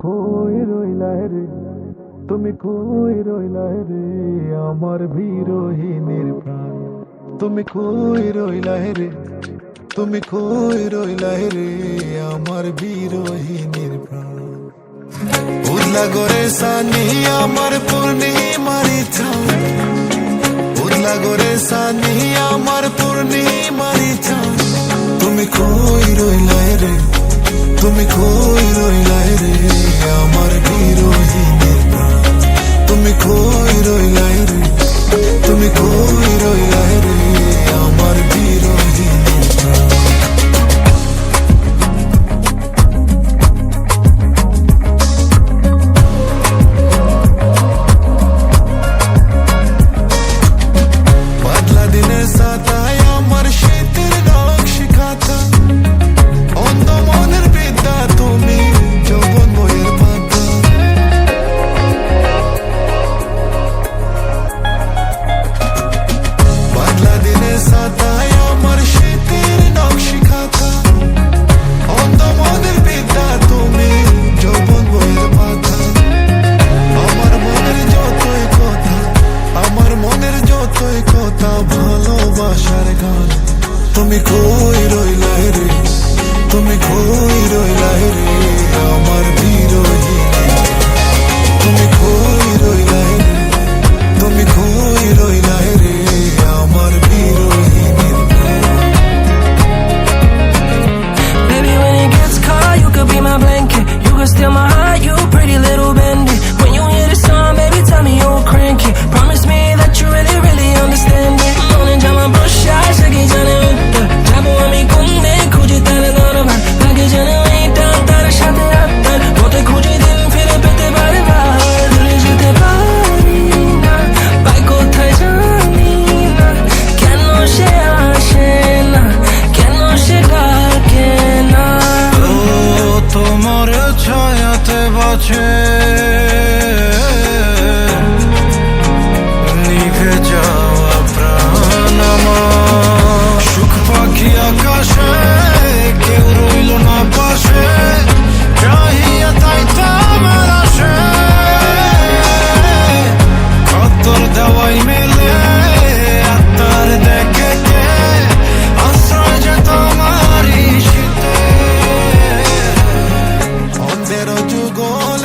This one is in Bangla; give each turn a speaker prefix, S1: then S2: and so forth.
S1: কই রইলা রে, তুমি কই রইলা রে, আমার বিরোহিনীর প্রাণ। তুমি কই রইলা রে, তুমি কই রইলা রে, আমার বিরোহিনীর প্রাণ। উদলা গোরে সানি আমার পূর্ণিমারি চাঁদ, উদলা গোরে সানি আমার পূর্ণিমারি চাঁদ। তুমি কই রইলা রে, তুমি কই রইলা রে, আমার বিরোহিনীর প্রাণ। তুমি কই রইলা রে, তুমি কই রইলা রে, আমার বিরোহিনীর প্রাণ। বাদলা দিনের সাতায় আমার শীতের নকশি খাতা, অন্ধ মনের বিদ্যা তুমি যৌবন বইয়ের পাতা। বাদলা দিনের সাতায় আমার শীতের নকশি খাতা, অন্ধ মনের বিদ্যা তুমি যৌবন বইয়ের পাতা। আমার মনের যতই কথা, আমার মনের যতই কথা, ভালোবাসার গান। তুমি কই রইলা রে, তুমি কই রইলা রে, আমার বিরোহিনী। তুমি কই রইলা রে, তুমি কই রইলা রে, আমার বিরোহিনীর প্রাণ।
S2: Baby, when it gets cold, you could be my blanket. You could steal my heart, you pretty little bandit. When you hear the song, baby, tell me you'll crank it. Promise me that you really, really understand it. Don't jam my bush, I shake it, jane utta. Jabo ami kunde, khuje tare darabar. Lage jane waita, tar shate attar. Bote khuje din, fire pete bare bar. Dure jete pari na, pai kothay jani na. Keno she ashe na, keno she ডাকে না।
S3: ও তোমার ছায়াতে বাঁচে নিভে যাওয়া প্রাণ আমার। সুখ পাখি আকাশে কেউ রইল না পাশে, চাহিয়া তাই তোমার আসে। কতর দেওয়াই মেলে আত্মার দেখে কে, আশ্রয় যে তোমারই শীতে।
S1: অন্ধের যুগল